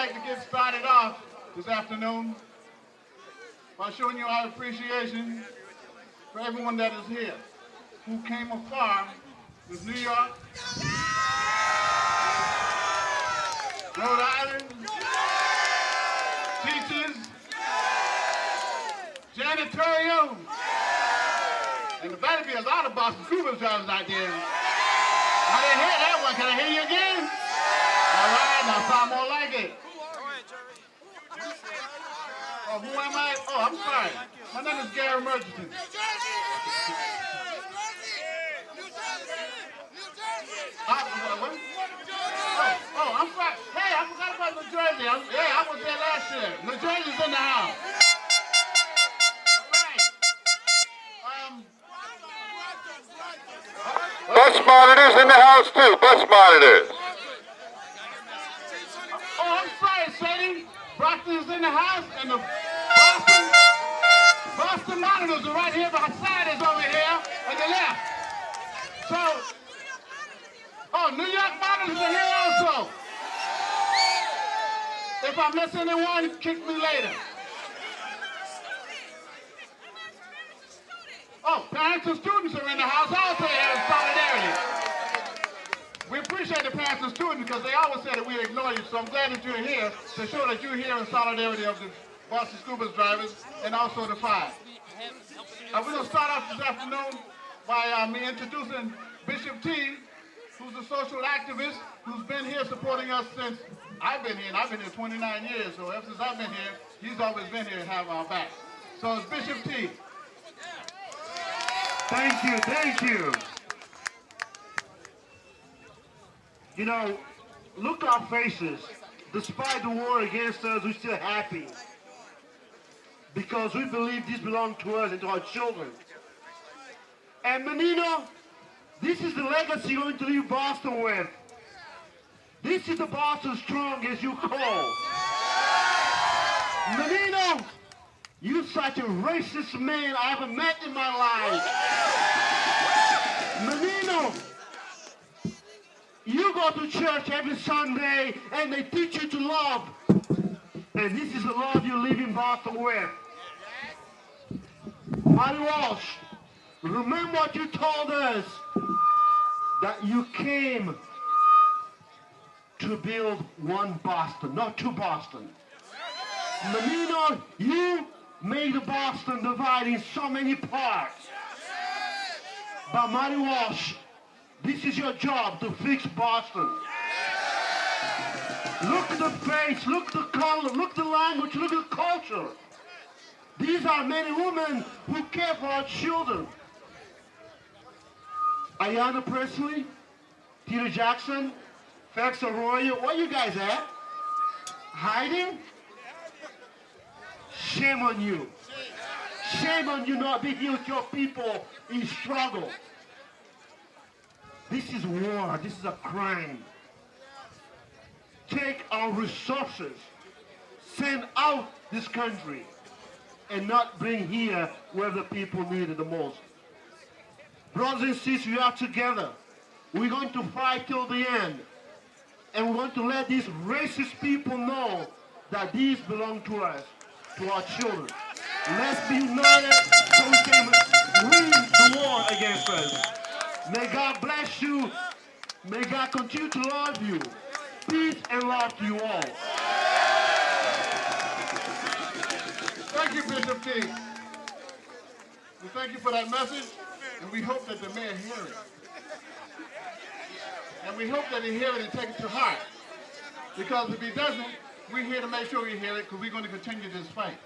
like to get started off this afternoon by showing you our appreciation for everyone that is here, who came afar with New York, Rhode Island, teachers, janitorial, and there better be a lot of Boston scuba drivers out there. I didn't hear that one. Can I hear you again? All right, now sound more like it. Oh, who am I? Oh, I'm sorry. My name is Garry Murchison. Oh, I'm sorry. Hey, I forgot about New Jersey. I was there last year. New Jersey's in the house. Bus monitors in the house too. Bus monitors. Oh, I'm sorry, Sadie. Brockton is in the house, and the Boston monitors are right here. Beside us over here on the left. So, oh, New York monitors are here also. If I miss anyone, kick me later. Oh, parents and students are in the house also here in solidarity. We appreciate the parents and students because they always say that we ignore you, so I'm glad that you're here to show that you're here in solidarity of the Boston School Bus drivers and also the fire. We're going to start off this afternoon by me introducing Bishop T, who's a social activist who's been here supporting us since I've been here, and I've been here 29 years, so ever since I've been here, he's always been here to have our back. So it's Bishop T. Thank you, thank you. You know, look at our faces. Despite the war against us, we're still happy. Because we believe this belongs to us and to our children. And Menino, this is the legacy you're going to leave Boston with. This is the Boston strong as you call. Menino, you're such a racist man I haven't met in my life. Menino, you go to church every Sunday and they teach you to love. And this is the love you live in Boston with. Marty Walsh, remember what you told us, that you came to build one Boston, not two Boston. Menino, you made Boston divide in so many parts. But Marty Walsh, this is your job to fix Boston. Look at the face, look at the color, look at the language, look at the culture. These are men and women who care for our children. Ayanna Presley, Peter Jackson, Felix Arroyo, where you guys at? Hiding? Shame on you. Shame on you not being here with your people in struggle. This is war. This is a crime. Take our resources, send out this country, and not bring here where the people need it the most. Brothers and sisters, we are together. We're going to fight till the end. And we're going to let these racist people know that these belong to us, to our children. Let's be united so we can win the war against us. May God bless you. May God continue to love you. Peace and love to you all. Thank you, Bishop T. We thank you for that message, and we hope that the mayor hear it. And we hope that he hear it and take it to heart. Because if he doesn't, we're here to make sure he hear it, because we're going to continue this fight.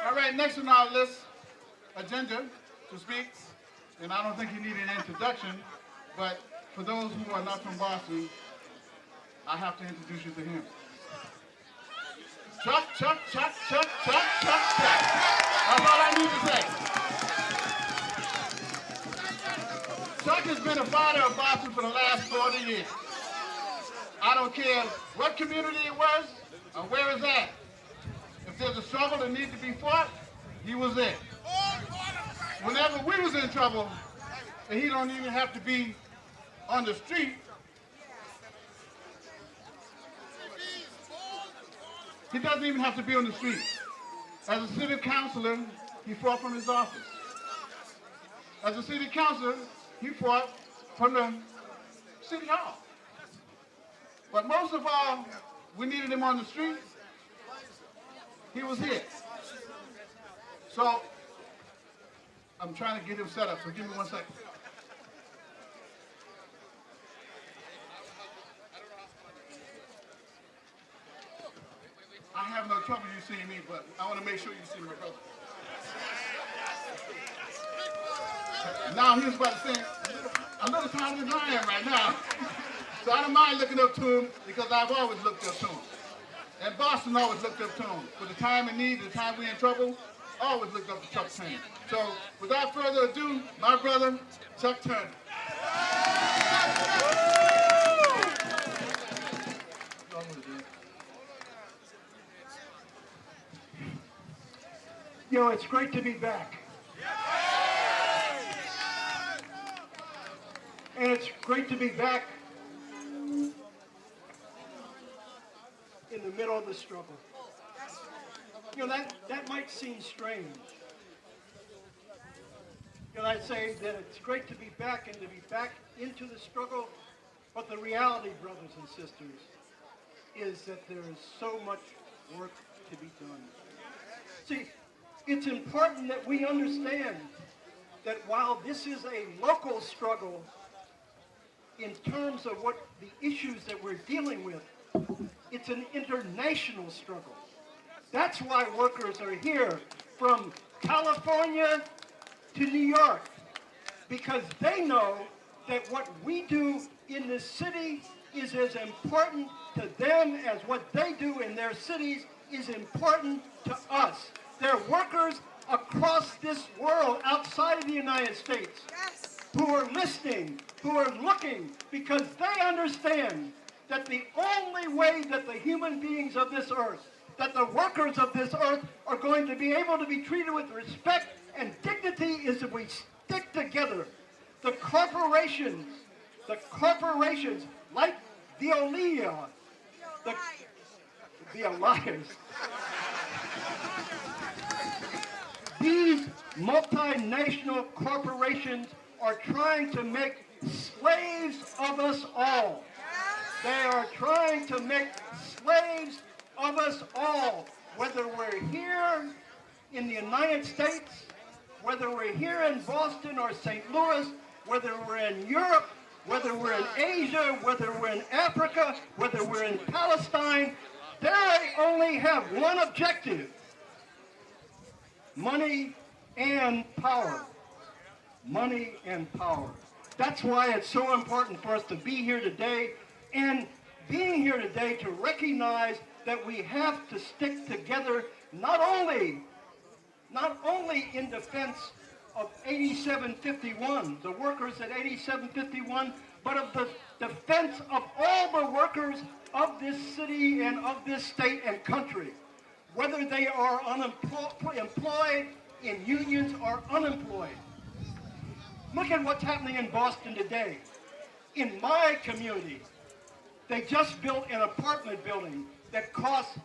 All right, next on our list, agenda to speak, and I don't think he needed an introduction, but for those who are not from Boston, I have to introduce you to him. Chuck, Chuck, Chuck, Chuck, Chuck, Chuck, Chuck. That's all I need to say. Chuck has been a fighter of Boston for the last 40 years. I don't care what community it was or where it's at. If there's a struggle that needs to be fought, he was there. Whenever we was in trouble, and he don't even have to be on the street, He doesn't even have to be on the street. As a city councilor, he fought from his office. As a city councilor, he fought from the city hall. But most of all, we needed him on the street. He was here. So, I'm trying to get him set up, so give me 1 second. I have no trouble you seeing me, but I want to make sure you see my brother. Now he's about to sing a little tighter than I am right now. So I don't mind looking up to him because I've always looked up to him. And Boston always looked up to him. For the time in need, the time we're in trouble, always looked up to Chuck Turner. So without further ado, my brother, Chuck Turner. You know, it's great to be back. And it's great to be back in the middle of the struggle. You know, that might seem strange. You know, I'd say that it's great to be back and to be back into the struggle, but the reality, brothers and sisters, is that there is so much work to be done. See, it's important that we understand that while this is a local struggle, in terms of what the issues that we're dealing with, it's an international struggle. That's why workers are here from California to New York, because they know that what we do in this city is as important to them as what they do in their cities is important to us. They're workers across this world outside of the United States who are listening, who are looking, because they understand that the only way that the human beings of this earth, that the workers of this earth are going to be able to be treated with respect and dignity is if we stick together. The corporations like Veolia, the Alliance, these multinational corporations are trying to make slaves of us all. They are trying to make slaves of us all, whether we're here in the United States, whether we're here in Boston or St. Louis, whether we're in Europe, whether we're in Asia, whether we're in Africa, whether we're in Palestine, they only have one objective: money and power. Money and power. That's why it's so important for us to be here today, and being here today to recognize that we have to stick together not only in defense of 8751, the workers at 8751, but of the defense of all the workers of this city and of this state and country, whether they are employed in unions or unemployed. Look at what's happening in Boston today. In my community, they just built an apartment building that costs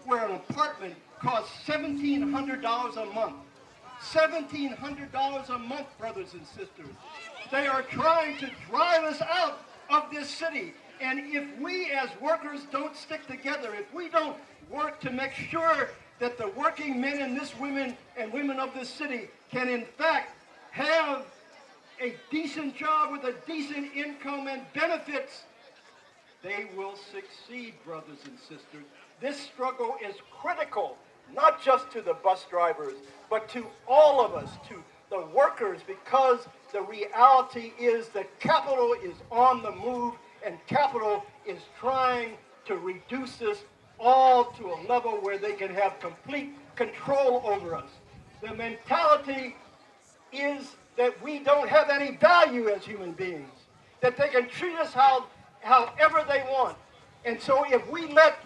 where an apartment costs $1,700 a month. $1,700 a month, brothers and sisters. They are trying to drive us out of this city. And if we as workers don't stick together, if we don't work to make sure that the working men and women of this city can in fact have a decent job with a decent income and benefits, they will succeed, brothers and sisters. This struggle is critical, not just to the bus drivers, but to all of us, to the workers, because the reality is that capital is on the move, and capital is trying to reduce this all to a level where they can have complete control over us. The mentality is that we don't have any value as human beings, that they can treat us however they want. And so if we let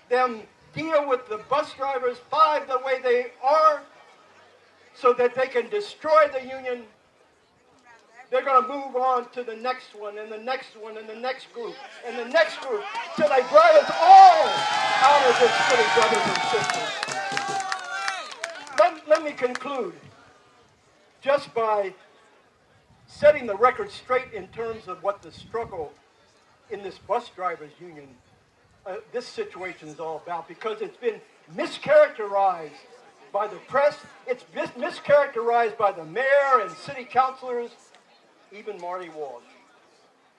them deal with the bus drivers 5 the way they are, so that they can destroy the union, they're going to move on to the next one and the next one and the next group and the next group till they drive us all out of this city, brothers and sisters. Let me conclude just by setting the record straight in terms of what the struggle in this bus drivers union, this situation is all about, because it's been mischaracterized by the press, it's mischaracterized by the mayor and city councilors, even Marty Walsh.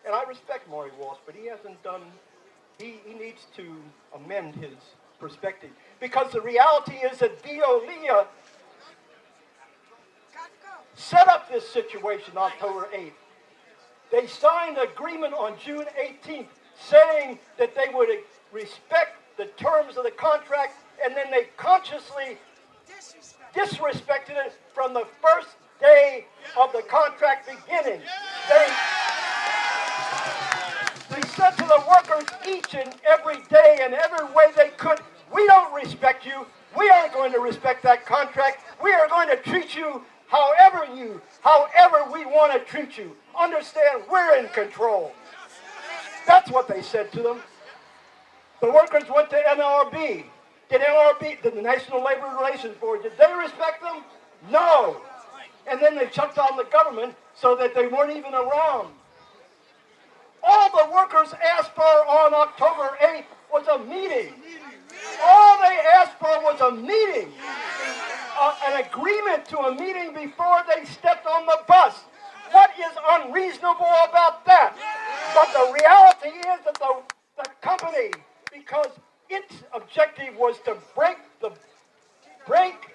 And I respect Marty Walsh, but he hasn't done, he needs to amend his perspective. Because the reality is that Veolia set up this situation October 8th. They signed an agreement on June 18th saying that they would respect the terms of the contract, and then they consciously disrespected it from the first day of the contract beginning. They said to the workers each and every day and every way they could, we don't respect you. We aren't going to respect that contract. We are going to treat you however we want to treat you. Understand, we're in control. That's what they said to them. The workers went to NLRB. Did the National Labor Relations Board, did they respect them? No. And then they shut down the government so that they weren't even around. All the workers asked for on October 8th was a meeting. All they asked for was a meeting. An agreement to a meeting before they stepped on the bus. What is unreasonable about that? But the reality is that the company, because its objective was to break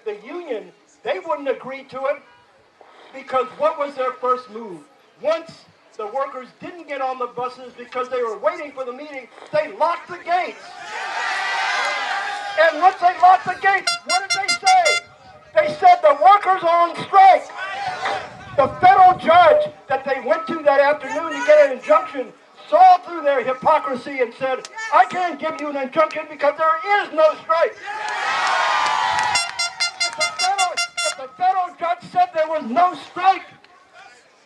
the union, they wouldn't agree to it, because what was their first move? Once the workers didn't get on the buses because they were waiting for the meeting, they locked the gates. And once they locked the gates, what did they say? They said the workers are on strike. The federal judge that they went to that afternoon to get an injunction saw through their hypocrisy and said, I can't give you an injunction because there is no strike. If the federal judge said there was no strike,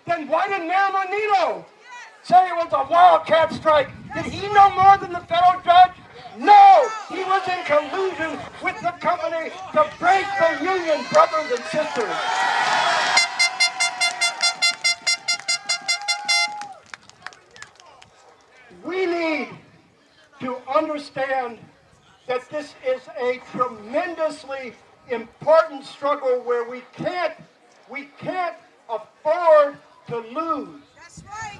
then why did Mayor Menino say it was a wildcat strike? Did he know more than the federal judge? No, he was in collusion with the company to break the union, brothers and sisters. We need to understand that this is a tremendously important struggle where we can't afford to lose.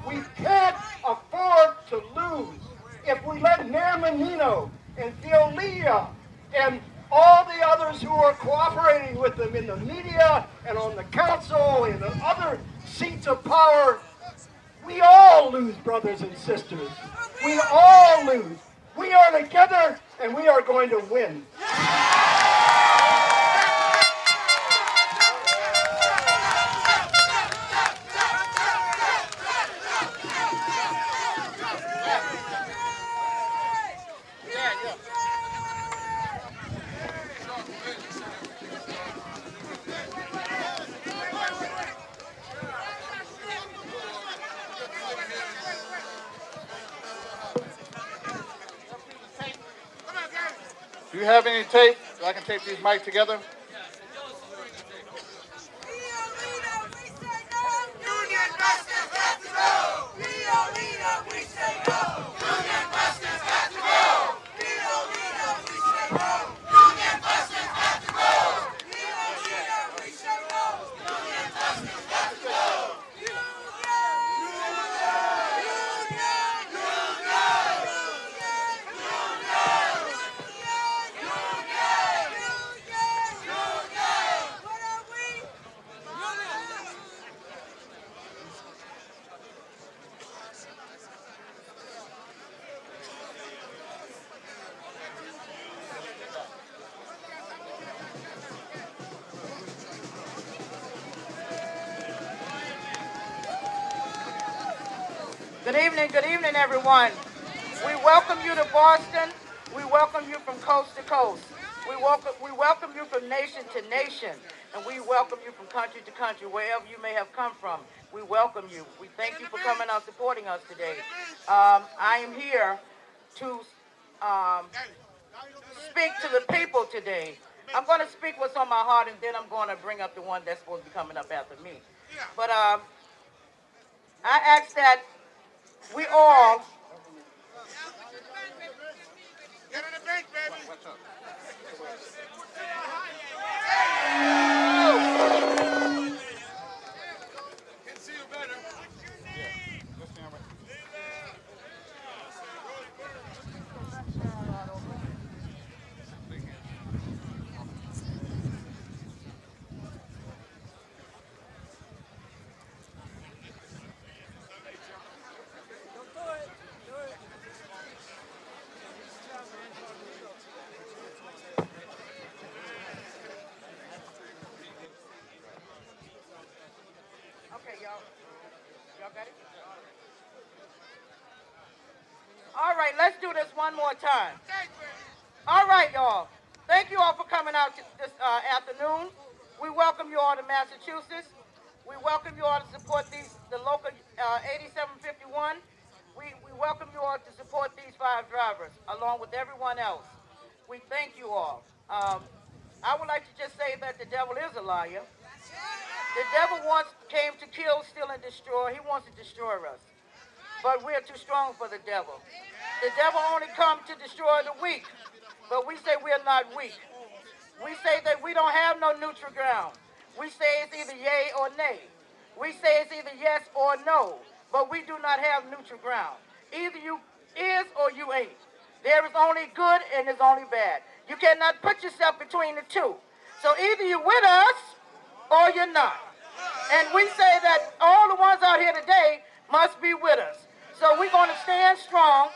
We can't afford to lose. If we let Mayor Menino and Veolia and all the others who are cooperating with them in the media and on the council and the other seats of power, we all lose, brothers and sisters. We all lose. We are together and we are going to win. Do you have any tape so I can tape these mics together? Good evening, everyone. We welcome you to Boston. We welcome you from coast to coast. We welcome you from nation to nation, and we welcome you from country to country, wherever you may have come from. We welcome you. We thank you for coming out supporting us today. I am here to speak to the people today. I'm going to speak what's on my heart, and then I'm going to bring up the one that's supposed to be coming up after me. But I ask that we all... Get on the bench, baby. Can see you better. What's your name? Okay, y'all got it? All right, let's do this one more time. All right, y'all. Thank you all for coming out this afternoon. We welcome you all to Massachusetts. We welcome you all to support the local 8751. We welcome you all to support these 5 drivers, along with everyone else. We thank you all. I would like to just say that the devil is a liar. The devil came to kill, steal, and destroy. He wants to destroy us. But we're too strong for the devil. The devil only comes to destroy the weak. But we say we're not weak. We say that we don't have no neutral ground. We say it's either yay or nay. We say it's either yes or no. But we do not have neutral ground. Either you is or you ain't. There is only good and there's only bad. You cannot put yourself between the two. So either you're with us or you're not. And we say that all the ones out here today must be with us. So we're going to stand strong.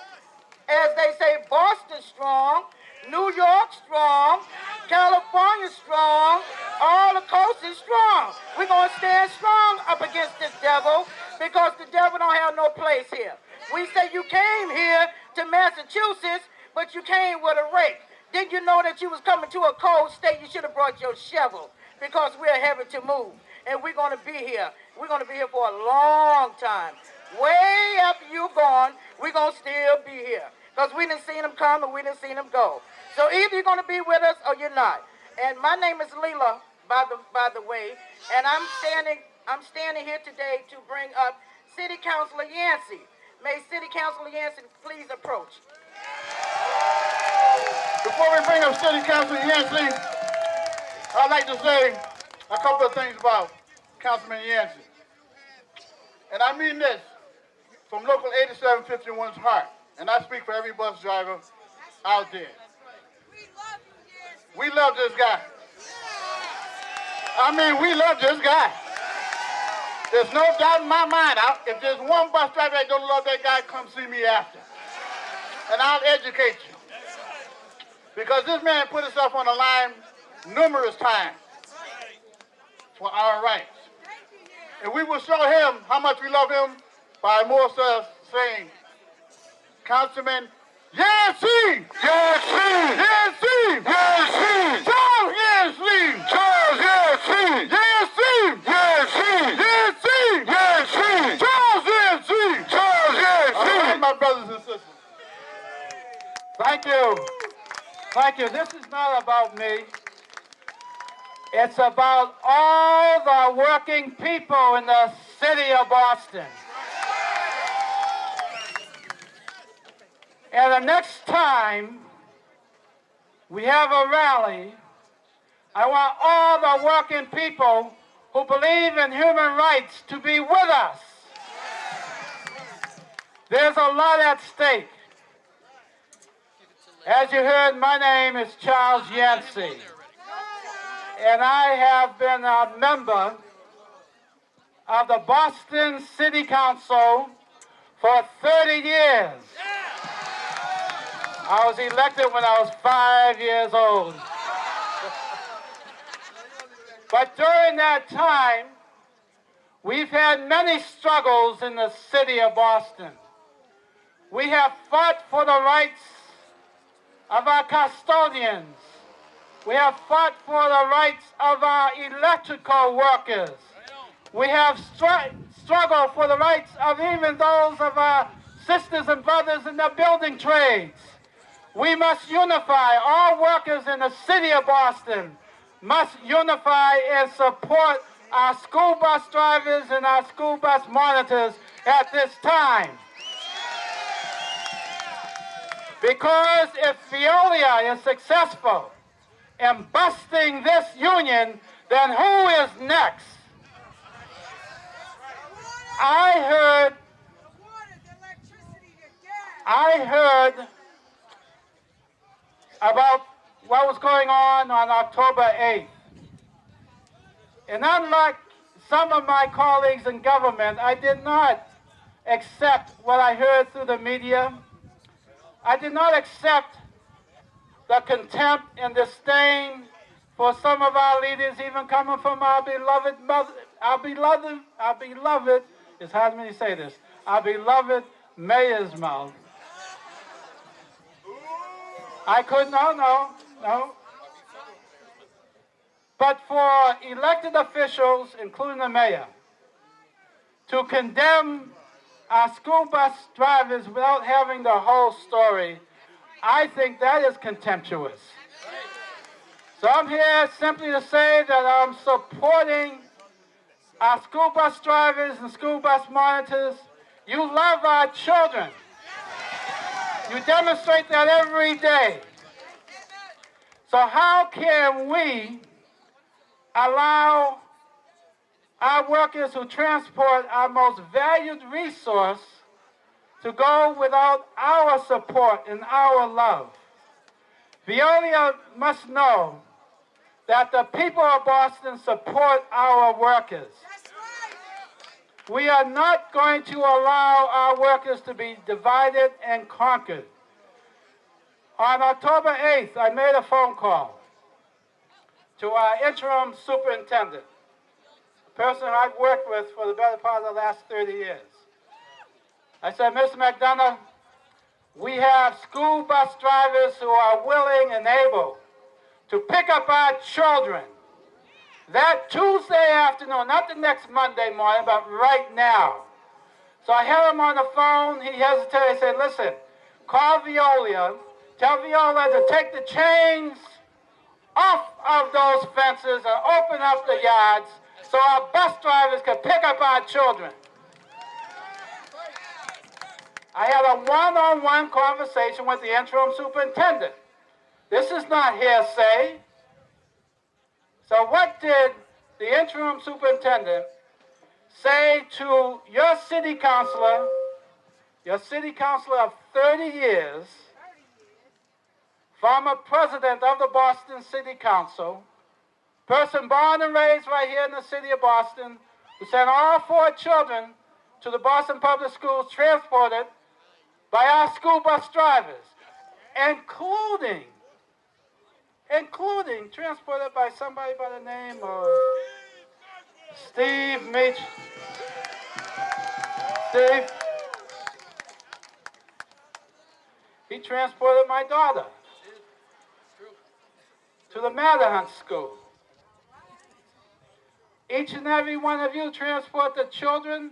As they say, Boston strong, New York strong, California strong, all the coast is strong. We're going to stand strong up against this devil because the devil don't have no place here. We say you came here to Massachusetts, but you came with a rake. Didn't you know that you was coming to a cold state? You should have brought your shovel because we're heavy to move. And we're going to be here. We're going to be here for a long time. Way after you're gone, we're going to still be here. Because we didn't see them come and we didn't see them go. So either you're going to be with us or you're not. And my name is Leela, by the way. And I'm standing here today to bring up City Councilor Yancey. May City Councilor Yancey please approach. Before we bring up City Councilor Yancey, I'd like to say a couple of things about Councilman Yancey. And I mean this from local 8751's heart. And I speak for every bus driver out there. We love this guy. I mean, we love this guy. There's no doubt in my mind. If there's one bus driver that don't love that guy, come see me after. And I'll educate you. Because this man put himself on the line numerous times for our rights. And we will show him how much we love him by more so saying, Councilman Yancey! Yancey! Yancey! Yancey! Charles Yancey! Charles Yancey! Yancey! Yancey! Yancey! Yancey! Charles Yancey! Charles Yancey! All right, my brothers and sisters. Thank you. Thank you. This is not about me. It's about all the working people in the city of Boston. And the next time we have a rally, I want all the working people who believe in human rights to be with us. There's a lot at stake. As you heard, my name is Charles Yancey. And I have been a member of the Boston City Council for 30 years. I was elected when I was 5 years old. But during that time, we've had many struggles in the city of Boston. We have fought for the rights of our custodians. We have fought for the rights of our electrical workers. We have struggled for the rights of even those of our sisters and brothers in the building trades. We must unify. All workers in the city of Boston must unify and support our school bus drivers and our school bus monitors at this time. Because if Veolia is successful in busting this union, then who is next? I heard about what was going on October 8th. And unlike some of my colleagues in government, I did not accept what I heard through the media. I did not accept the contempt and disdain for some of our leaders, even coming from our beloved mother, our beloved, it's hard for me to say this, our beloved mayor's mouth. I could, no. But for elected officials, including the mayor, to condemn our school bus drivers without having the whole story, I think that is contemptuous. So I'm here simply to say that I'm supporting our school bus drivers and school bus monitors. You love our children. You demonstrate that every day. So how can we allow our workers who transport our most valued resource to go without our support and our love? Veolia must know that the people of Boston support our workers. We are not going to allow our workers to be divided and conquered. On October 8th, I made a phone call to our interim superintendent, a person I've worked with for the better part of the last 30 years. I said, Mr. McDonough, we have school bus drivers who are willing and able to pick up our children that Tuesday afternoon, not the next Monday morning, but right now. So I had him on the phone. He hesitated. I said, listen, call Veolia. Tell Veolia to take the chains off of those fences and open up the yards so our bus drivers can pick up our children. I had a one-on-one conversation with the interim superintendent. This is not hearsay. So what did the interim superintendent say to your city councilor of 30 years, former president of the Boston City Council, person born and raised right here in the city of Boston, who sent all 4 children to the Boston Public Schools transported by our school bus drivers, including transported by somebody by the name of Steve. He transported my daughter to the Matterhunt School. Each and every one of you transport the children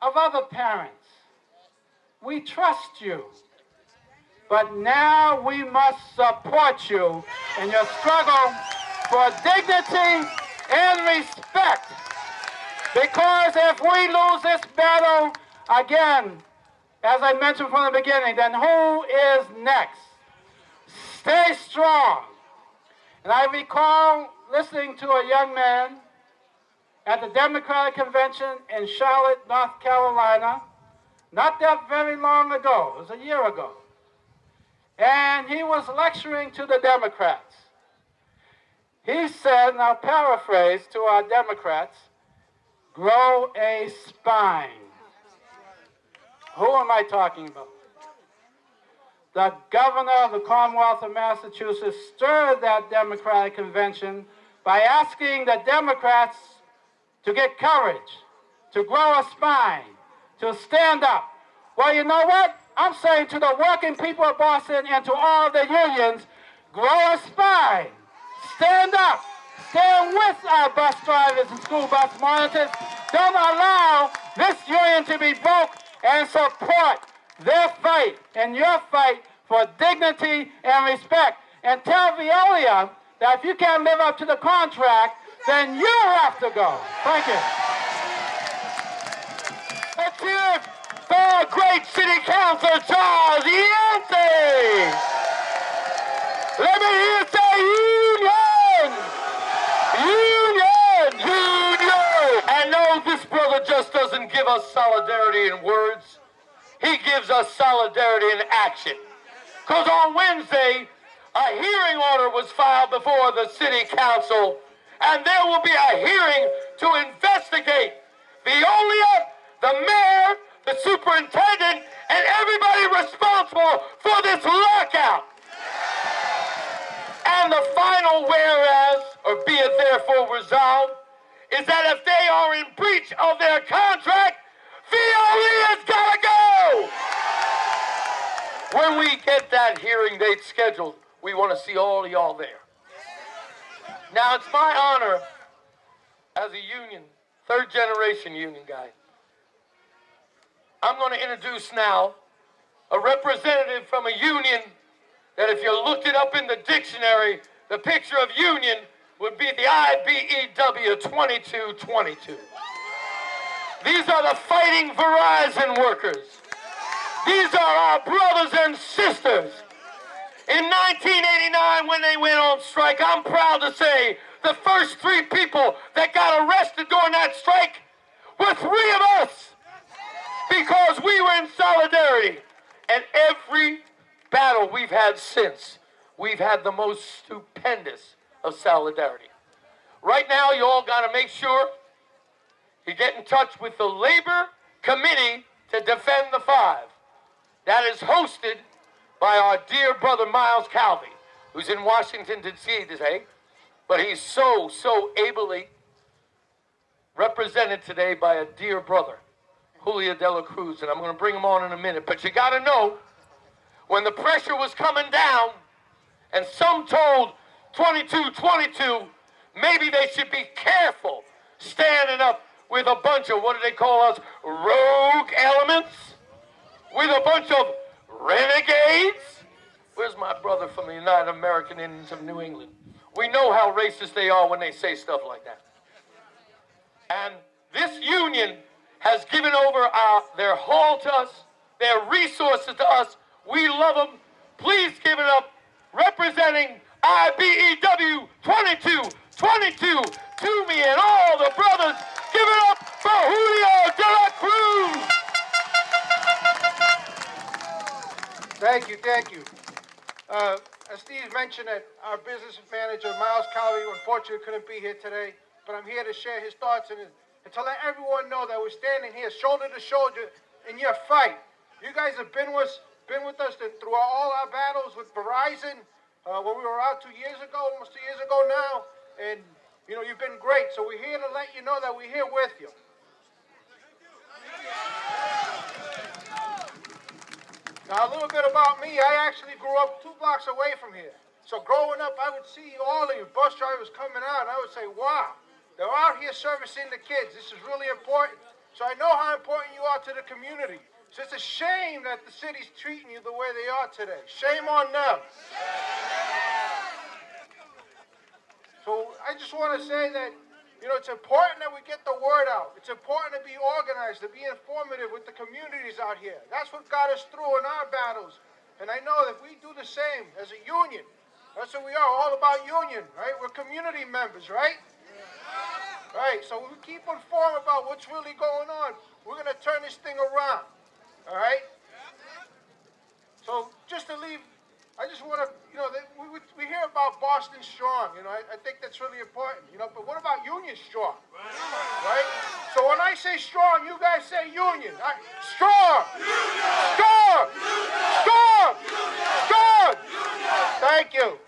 of other parents. We trust you. But now we must support you in your struggle for dignity and respect. Because if we lose this battle, again, as I mentioned from the beginning, then who is next? Stay strong. And I recall listening to a young man at the Democratic Convention in Charlotte, North Carolina, not that very long ago. It was a year ago. And he was lecturing to the Democrats. He said, and I'll paraphrase to our Democrats, grow a spine. Who am I talking about? The governor of the Commonwealth of Massachusetts stirred that Democratic convention by asking the Democrats to get courage, to grow a spine, to stand up. Well, you know what? I'm saying to the working people of Boston and to all the unions, grow a spine, stand up, stand with our bus drivers and school bus monitors. Don't allow this union to be broke and support their fight and your fight for dignity and respect. And tell Veolia that if you can't live up to the contract, then you have to go. Thank you. Let's hear it for great City Councilor Charles Yancey. Let me hear you say union! Union! Union! And no, this brother just doesn't give us solidarity in words. He gives us solidarity in action. Because on Wednesday, a hearing order was filed before the City Council, and there will be a hearing to investigate Veolia, the mayor, the superintendent, and everybody responsible for this lockout. And the final whereas, or be it therefore resolved, is that if they are in breach of their contract, Veolia's gotta go! When we get that hearing date scheduled, we want to see all of y'all there. Now, it's my honor as a union, third generation union guy. I'm going to introduce now a representative from a union that if you looked it up in the dictionary, the picture of union would be the IBEW 2222. These are the fighting Verizon workers. These are our brothers and sisters. In 1989, when they went on strike, I'm proud to say the first 3 people that got arrested during that strike were 3 of us because we were in solidarity. And every battle we've had since, we've had the most stupendous of solidarity. Right now, you all got to make sure you get in touch with the Labor Committee to Defend the 5. That is hosted by our dear brother Miles Calvi, who's in Washington, D.C. today, but he's so ably represented today by a dear brother, Julio de la Cruz, and I'm going to bring him on in a minute. But you got to know, when the pressure was coming down, and some told 2222 maybe they should be careful standing up with a bunch of, what do they call us, rogue elements, with a bunch of renegades. Where's my brother from the United American Indians of New England? We know how racist they are when they say stuff like that. And this union has given over their hall to us, their resources to us. We love them. Please give it up, representing IBEW 2222 to me and all the brothers. Give it up for Julio de la Cruz. Thank you. As Steve mentioned, that our business manager, Miles Calvi, unfortunately couldn't be here today, but I'm here to share his thoughts and to let everyone know that we're standing here shoulder to shoulder in your fight. You guys have been with us through all our battles with Verizon, when we were out 2 years ago, almost 2 years ago now, and you've been great. So we're here to let you know that we're here with you. Now, a little bit about me. I actually grew up 2 blocks away from here. So growing up, I would see all of you bus drivers coming out, and I would say, wow, they're out here servicing the kids. This is really important. So I know how important you are to the community. So it's a shame that the city's treating you the way they are today. Shame on them. So I just want to say that, it's important that we get the word out. It's important to be organized, to be informative with the communities out here. That's what got us through in our battles. And I know that we do the same as a union. That's what we are, all about union, right? We're community members, right? Right, so we keep informed about what's really going on. We're going to turn this thing around, all right? So just to leave, I just want to, we hear about Boston Strong, I think that's really important, but what about Union Strong, right? So when I say strong, you guys say union. Strong! Strong! Strong! Strong! Thank you.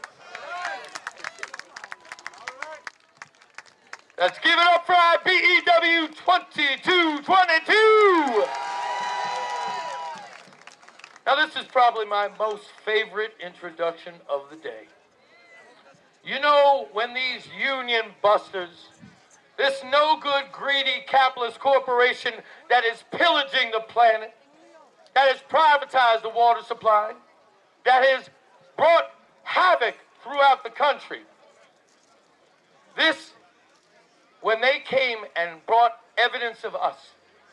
Let's give it up for IBEW 2222. Now, this is probably my most favorite introduction of the day. When these union busters, this no-good, greedy, capitalist corporation that is pillaging the planet, that has privatized the water supply, that has brought havoc throughout the country. This, when they came and brought evidence of us,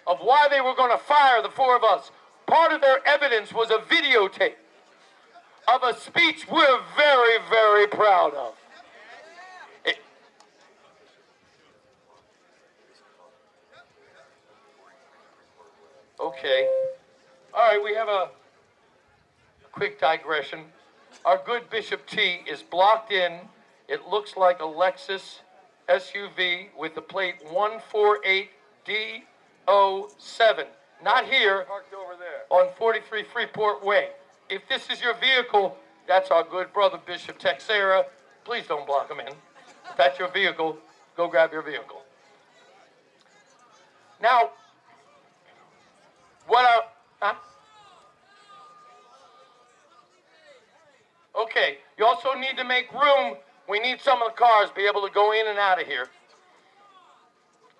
of why they were going to fire the four of us, part of their evidence was a videotape of a speech we're very, very proud of. Okay. All right, we have a quick digression. Our good Bishop T is blocked in. It looks like a Lexus SUV with the plate 148D07. Not here, Parked over there. on 43 Freeport Way. If this is your vehicle, that's our good brother Bishop Texera. Please don't block him in. If that's your vehicle, go grab your vehicle. Now, Okay, you also need to make room. We need some of the cars to be able to go in and out of here.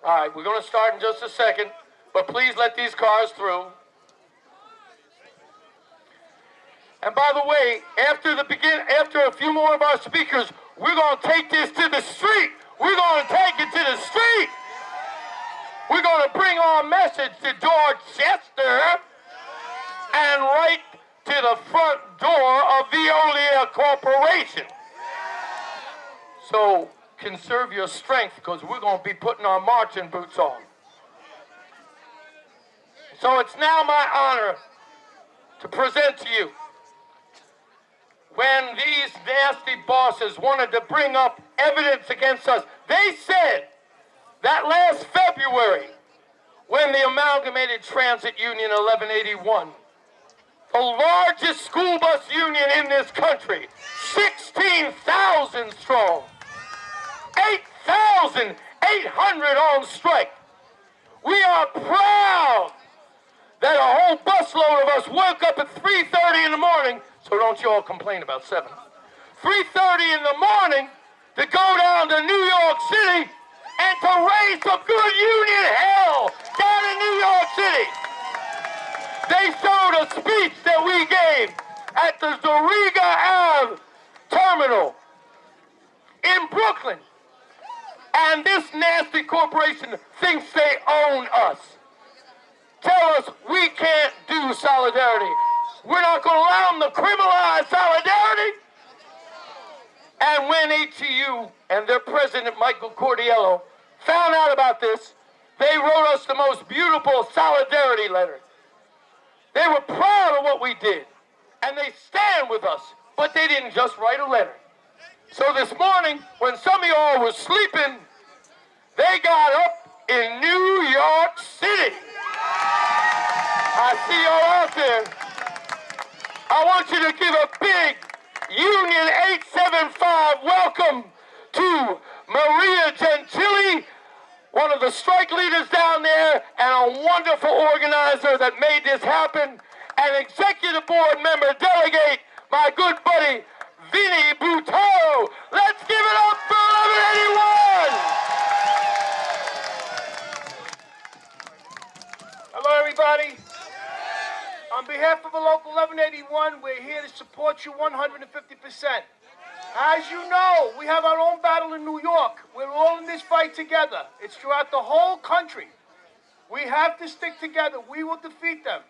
All right, we're going to start in just a second, but please let these cars through. And by the way, after a few more of our speakers, we're going to take this to the street. We're going to take it to the street. We're going to bring our message to Dorchester and right to the front door of Veoli Corporation. So conserve your strength, because we're going to be putting our marching boots on. So it's now my honor to present to you, when these nasty bosses wanted to bring up evidence against us, they said that last February, when the Amalgamated Transit Union 1181, the largest school bus union in this country, 16,000 strong, 8,800 on strike. We are proud that a whole busload of us woke up at 3:30 in the morning, so don't you all complain about 7. 3:30 in the morning to go down to New York City and to raise some good union hell down in New York City. They showed a speech that we gave at the Zoriga Ave terminal in Brooklyn. And this nasty corporation thinks they own us. Tell us we can't do solidarity. We're not going to allow them to criminalize solidarity. And when HEU and their president, Michael Cordiello, found out about this, they wrote us the most beautiful solidarity letter. They were proud of what we did, and they stand with us, but they didn't just write a letter. So this morning, when some of y'all were sleeping, they got up in New York City. I see y'all out there. I want you to give a big Union 875 welcome to Maria Gentili, one of the strike leaders down there and a wonderful organizer that made this happen, and executive board member delegate, my good buddy, Vinny Buteau. Let's give it up for 1181. Hello, everybody. On behalf of the local 1181, we're here to support you 150%. As you know, we have our own battle in New York. We're all in this fight together. It's throughout the whole country. We have to stick together. We will defeat them.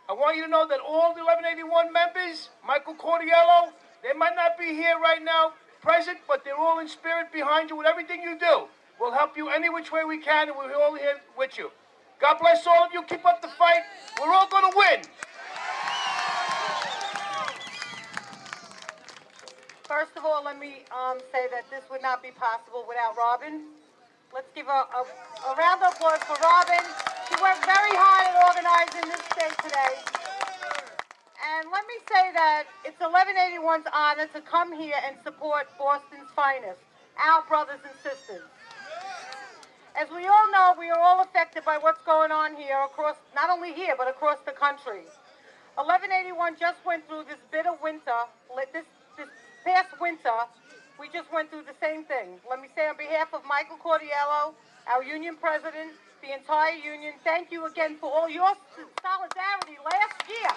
I want you to know that all the 1181 members, Michael Cordiello, they might not be here right now present, but they're all in spirit behind you with everything you do. We'll help you any which way we can, and we're all here with you. God bless all of you. Keep up the fight. We're all going to win. First of all, let me say that this would not be possible without Robin. Let's give a round of applause for Robin. She worked very hard at organizing this day today. And let me say that it's 1181's honor to come here and support Boston's finest, our brothers and sisters. As we all know, we are all affected by what's going on here across, not only here, but across the country. 1181 just went through this bitter winter, this past winter, we just went through the same thing. Let me say on behalf of Michael Cordiello, our union president, the entire union, thank you again for all your solidarity last year.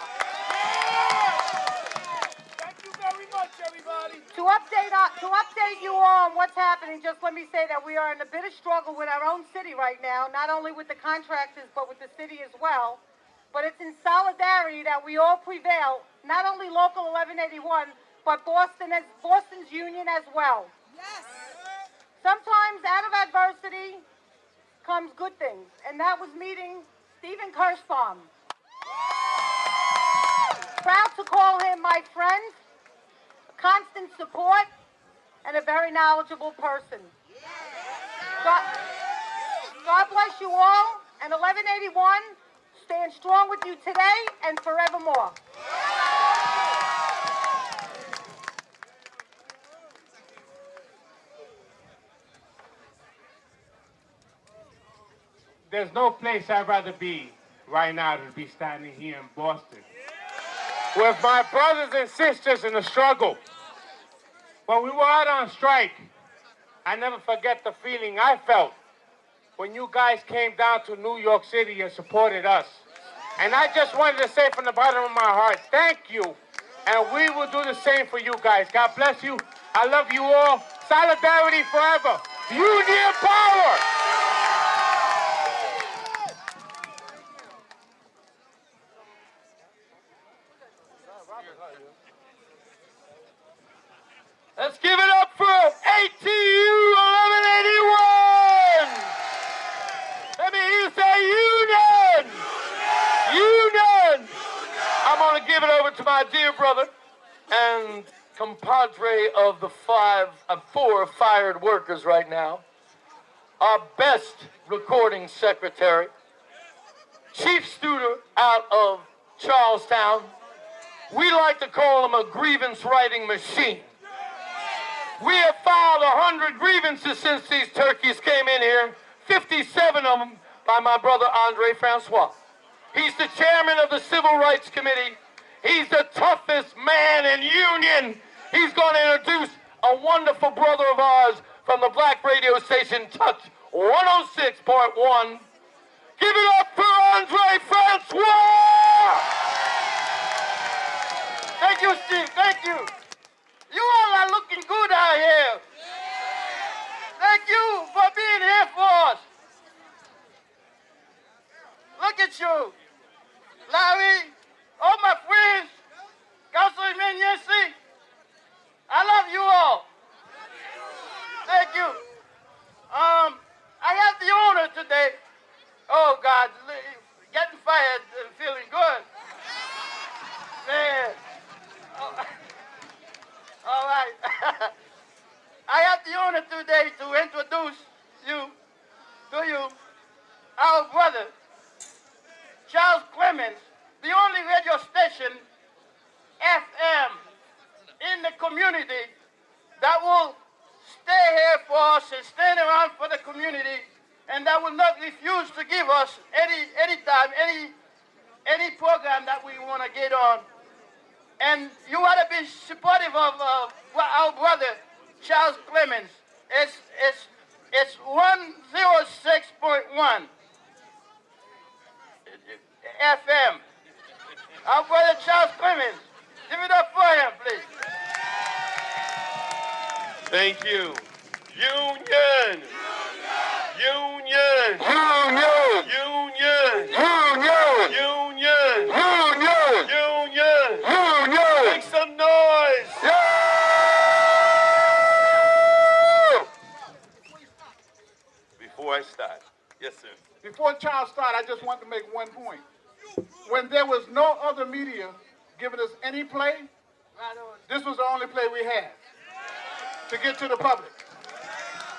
update you all on what's happening, just let me say that we are in a bit of struggle with our own city right now, not only with the contractors, but with the city as well. But it's in solidarity that we all prevail, not only Local 1181, but Boston's union as well. Yes. Sometimes out of adversity comes good things, and that was meeting Stephen Kirschbaum. Proud to call him my friend, constant support, and a very knowledgeable person. God bless you all, and 1181 stand strong with you today and forevermore. There's no place I'd rather be right now than to be standing here in Boston with my brothers and sisters in the struggle. When we were out on strike, I never forget the feeling I felt when you guys came down to New York City and supported us. And I just wanted to say from the bottom of my heart, thank you. And we will do the same for you guys. God bless you. I love you all. Solidarity forever. Union power. Let's give it up for ATU 1181. Let me hear you say union. Union. I'm going to give it over to my dear brother and compadre of the four fired workers right now, our best recording secretary, chief student out of Charlestown. We like to call him a grievance writing machine. We have filed 100 grievances since these turkeys came in here, 57 of them by my brother Andre Francois. He's the chairman of the Civil Rights Committee. He's the toughest man in union. He's going to introduce a wonderful brother of ours from the black radio station Touch 106.1. Give it up for Andre Francois! Thank you, Steve. Thank you. You all are looking good out here. Thank you for being here for us. Look at you. Larry, all my friends, Councilor Yancey, I love you all. Thank you. I have the honor today. Oh, God, getting fired and feeling good. Man. Oh. All right. I have the honor today to introduce you our brother, Charles Clemens, the only radio station, FM, in the community that will stay here for us and stand around for the community, and that will not refuse to give us any program that we want to get on. And you ought to be supportive of our brother, Charles Clemens. It's 106.1 FM. Our brother, Charles Clemens. Give it up for him, please. Thank you. Union! Union! Union! Union! Union! Union! Union! Union! Union! Make some noise! Yeah! Before I start. Yes, sir. Before Charles started, I just want to make one point. When there was no other media giving us any play, this was the only play we had to get to the public.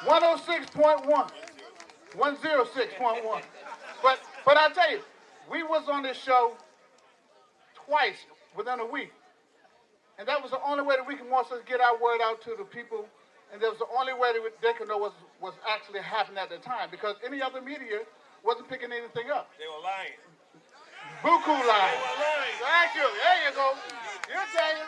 106.1, 106.1. But I tell you, we was on this show twice within a week. And that was the only way that we can want to get our word out to the people. And that was the only way that they could know was actually happening at the time. Because any other media wasn't picking anything up. They were lying. Buku lying. They were lying. Thank you. There you go. You tell you.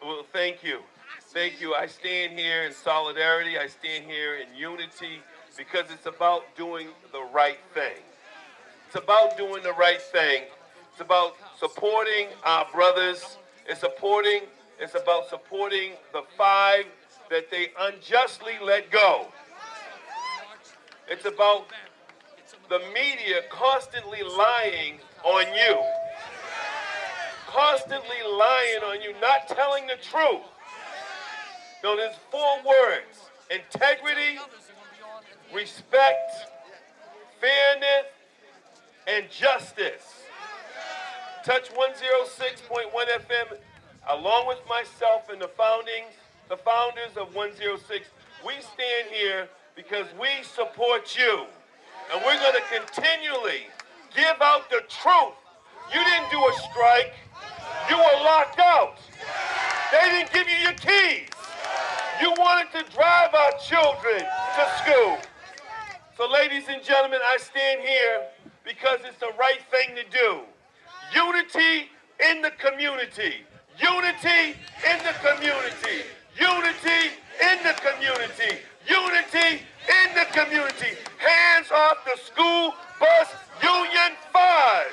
Well, thank you. Thank you. I stand here in solidarity. I stand here in unity because it's about doing the right thing. It's about doing the right thing. It's about supporting our brothers. It's supporting It's about supporting the 5 that they unjustly let go. It's about the media constantly lying on you. Constantly lying on you, not telling the truth. No, there's 4 words: integrity, respect, fairness, and justice. Touch 106.1 FM, along with myself and the founders of 106, we stand here because we support you. And we're going to continually give out the truth. You didn't do a strike. You were locked out. They didn't give you your keys. You wanted to drive our children to school. So, ladies and gentlemen, I stand here because it's the right thing to do. Unity in the community. Unity in the community. Unity in the community. Unity in the community. Hands off the school bus union 5.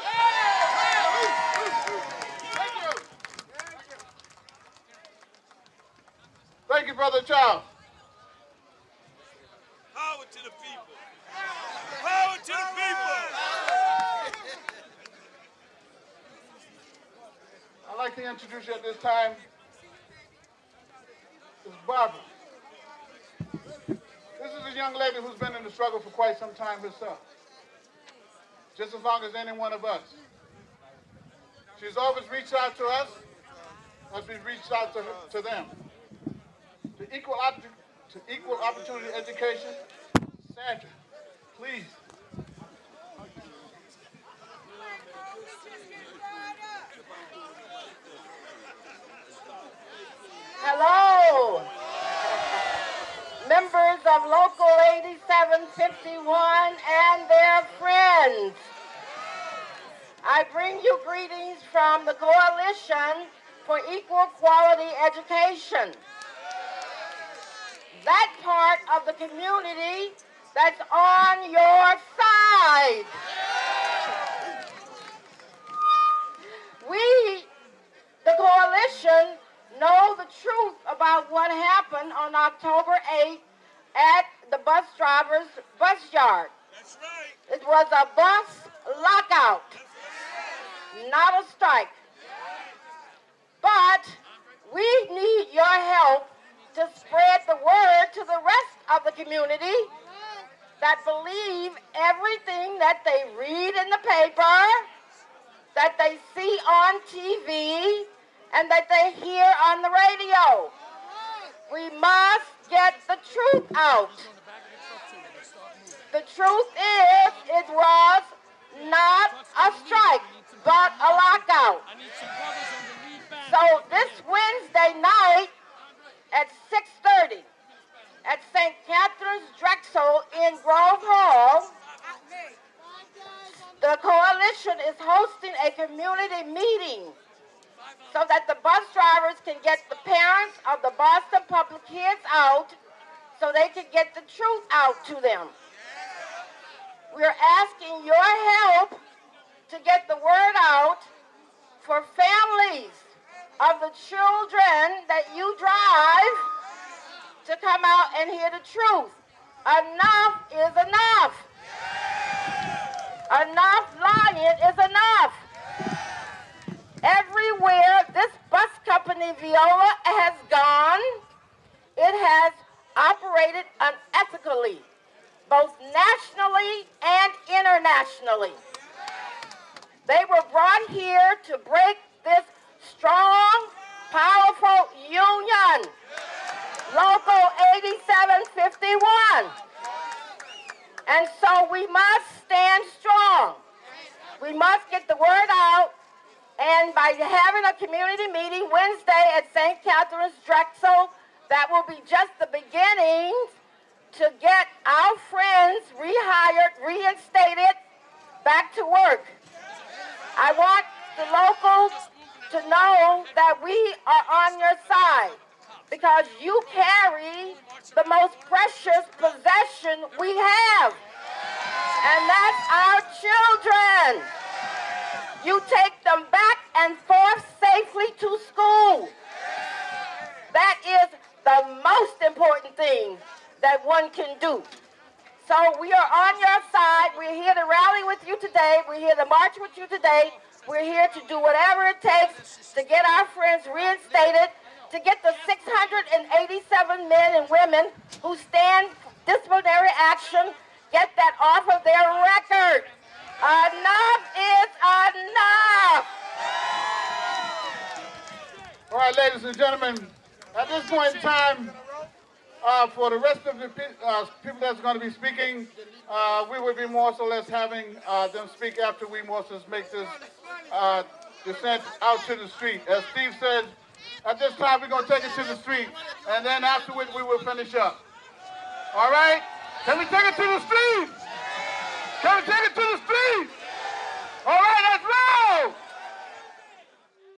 Thank you, Brother Charles. Power to the people. Power to the people. I'd like to introduce you at this time. This is Barbara. This is a young lady who's been in the struggle for quite some time herself. Just as long as any one of us. She's always reached out to us as we've reached out to them. To equal opportunity education. Sandra, please. Hello, members of Local 8751 and their friends. I bring you greetings from the Coalition for Equal Quality Education. That part of the community that's on your side. We, the Coalition, know the truth about what happened on October 8th at the bus driver's bus yard. That's right. It was a bus lockout, not a strike. But we need your help to spread the word to the rest of the community that believe everything that they read in the paper, that they see on TV, and that they hear on the radio. We must get the truth out. The truth is, it was not a strike, but a lockout. So this Wednesday night at 6:30 at St. Catherine's Drexel in Grove Hall, the Coalition is hosting a community meeting so that the bus drivers can get the parents of the Boston Public kids out so they can get the truth out to them. We're asking your help to get the word out for families of the children that you drive to come out and hear the truth. Enough is enough. Enough lying is enough. Everywhere this bus company, Veola, has gone, it has operated unethically, both nationally and internationally. They were brought here to break this strong, powerful union, Local 8751. And so we must stand strong. We must get the word out. And by having a community meeting Wednesday at St. Catherine's Drexel, that will be just the beginning to get our friends rehired, reinstated, back to work. I want the locals to know that we are on your side because you carry the most precious possession we have, and that's our children. You take them back and forth safely to school. thing that one can do. So we are on your side. We're here to rally with you today. We're here to march with you today. We're here to do whatever it takes to get our friends reinstated, to get the 687 men and women who stand disciplinary action, get that off of their record. Enough is enough. All right, ladies and gentlemen, at this point in time, for the rest of the people that's going to be speaking, we will be more or less having them speak after we more or less make this descent out to the street. As Steve said, at this time we're going to take it to the street, and then afterwards we will finish up. All right? Can we take it to the street? Can we take it to